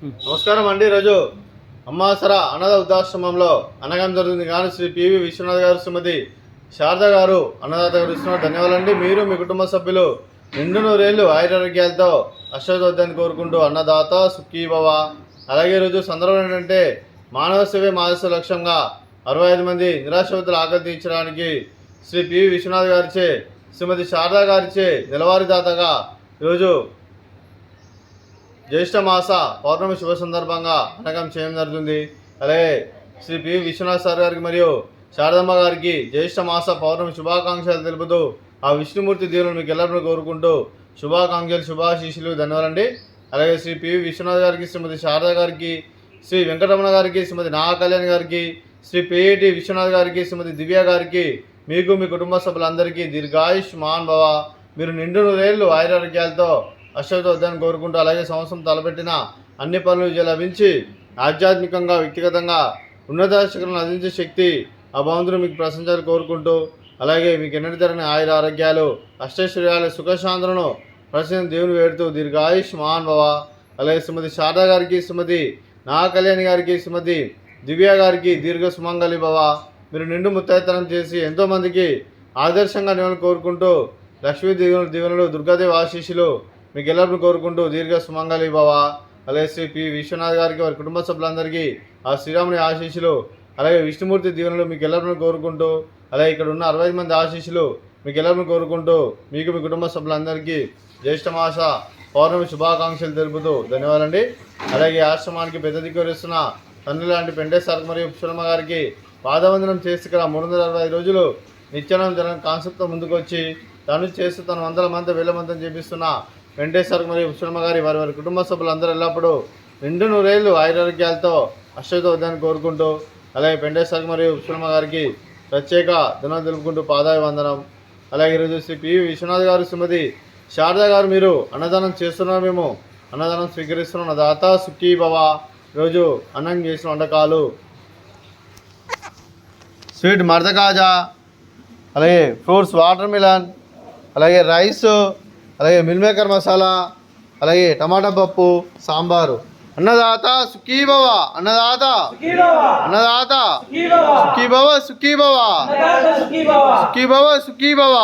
నమస్కారం అండి. ఈరోజు అమ్మాసర అన్నద వృద్ధాశ్రమంలో అన్నగం జరుగుతుంది. కానీ శ్రీ పివి విశ్వనాథ్ గారు, శ్రీమతి శారద గారు అన్నదాత గారు ఇస్తున్నారు. ధన్యవాదాలండి. మీరు మీ కుటుంబ సభ్యులు నిండు నూరేళ్లు ఆయురారోగ్యాలతో అష్టవద్దని కోరుకుంటూ అన్నదాత సుఖీభవ. అలాగే ఈరోజు సందర్భం ఏంటంటే మానవ సేవే మానవ లక్ష్యంగా 65 మంది నిరాశ్రతులు ఆకలి తీర్చడానికి శ్రీ పివి విశ్వనాథ్ గారిచే, శ్రీమతి శారద గారిచే నెలవారీ దాతగా ఈరోజు జ్యేష్ఠ మాస పౌర్ణమి శుభ సందర్భంగా అన్నగం చేయడం జరుగుతుంది. అలాగే శ్రీ పివి విశ్వనాథ్ సార్ గారికి మరియు శారదమ్మ గారికి జ్యేష్ఠ మాస పౌర్ణమి శుభాకాంక్షలు తెలుపుతూ ఆ విష్ణుమూర్తి దేవుని మీకు ఎల్లప్పుడూ కోరుకుంటూ శుభాకాంక్షలు, శుభాశీషులు, ధన్యవాదాలండి. అలాగే శ్రీ పివి విశ్వనాథ్ గారికి, శ్రీమతి శారద గారికి, శ్రీ వెంకటరమణ గారికి, శ్రీమతి నాగకళ్యాణ్ గారికి, శ్రీ పిఏటి విశ్వనాథ్ గారికి, శ్రీమతి దివ్య గారికి, మీకు మీ కుటుంబ సభ్యులందరికీ దీర్ఘాయుష్ మహాన్ భవ. మీరు నిండు నూరేళ్లు ఆయురారోగ్యాలతో అష్టవద్దని కోరుకుంటూ, అలాగే సంవత్సరం తలపెట్టిన అన్ని పనులు లభించి ఆధ్యాత్మికంగా, వ్యక్తిగతంగా ఉన్నతాశిఖరం అందించే శక్తి ఆ భగవంతుడు మీకు ప్రశంసాలు కోరుకుంటూ, అలాగే మీకు ఎన్నటి తరని ఆయుర ఆరోగ్యాలు, అష్టైశ్వర్యాలు, సుఖశాంతులను ప్రశ్న దేవుని వేడుతూ దీర్ఘాయుష్ మహాన్ భవ. అలాగే శ్రీమతి శారదా గారికి, శ్రీమతి నాగకళ్యాణి గారికి, శ్రీమతి దివ్య గారికి దీర్ఘ సుమంగళి భవ. మీరు నిండు ముత్తైతనం చేసి ఎంతోమందికి ఆదర్శంగా నివని కోరుకుంటూ లక్ష్మీ దీవెనలు, దుర్గాదేవి ఆశీస్సులు మీకు ఎల్లప్పుడూ కోరుకుంటూ దీర్ఘ సుమంగళి భవ. అలాగే శ్రీ పి విశ్వనాథ్ గారికి, వారి కుటుంబ సభ్యులందరికీ ఆ శ్రీరాముని ఆశీస్సులు, అలాగే విష్ణుమూర్తి దీవెనలు మీకు ఎల్లప్పుడూ కోరుకుంటూ, అలాగే ఇక్కడ ఉన్న 65 మంది ఆశీస్సులు మీకు ఎల్లప్పుడూ కోరుకుంటూ, మీకు మీ కుటుంబ సభ్యులందరికీ జ్యేష్ఠమాస పౌర్ణమి శుభాకాంక్షలు తెలుపుతూ ధన్యవాదాలండి. అలాగే ఆశ్రమానికి పెద్ద దిక్కువరిస్తున్న తండ్రి లాంటి పెండే సార్ మరియు పుష్పమ్మ గారికి పాదవందనం చేసి ఇక్కడ 365 రోజులు నిత్యానం జరగని కాన్సెప్ట్తో ముందుకు వచ్చి తను చేస్తూ తను 100 మంది 1000 మందిని చేపిస్తున్న వెంకటేశ్వర మరియు పుష్పమ్మ గారి వారి కుటుంబ సభ్యులందరూ ఎల్లప్పుడూ నిండు నూరేళ్లు ఆయురారోగ్యాలతో అష్టవద్దని కోరుకుంటూ, అలాగే వెంకటేశ్వర మరియు పుష్పమ్మ గారికి ప్రత్యేక ధన్యవాదాలు తెలుపుకుంటూ పాదాయ వందనం. అలాగే ఈరోజు శ్రీ పివి విశ్వనాథ్ గారు, శ్రీమతి శారద గారు మీరు అన్నదానం చేస్తున్నారు, మేము అన్నదానం స్వీకరిస్తున్నాం. దాత సుఖీ భవ. ఈరోజు అన్నం చేసిన వంటకాలు స్వీట్ మర్దకాజా, అలాగే ఫ్రూట్స్ వాటర్ మిలన్, అలాగే రైస్, అలాగే మిల్ మేకర్ మసాలా, అలాగే టమాటా పప్పు, సాంబారు. అన్నదాత సుఖీ భవ. అన్నదాత అన్నదాత సుఖీ భవ, సుఖీ భవ, సుఖీ భవ, సుఖీ భవ.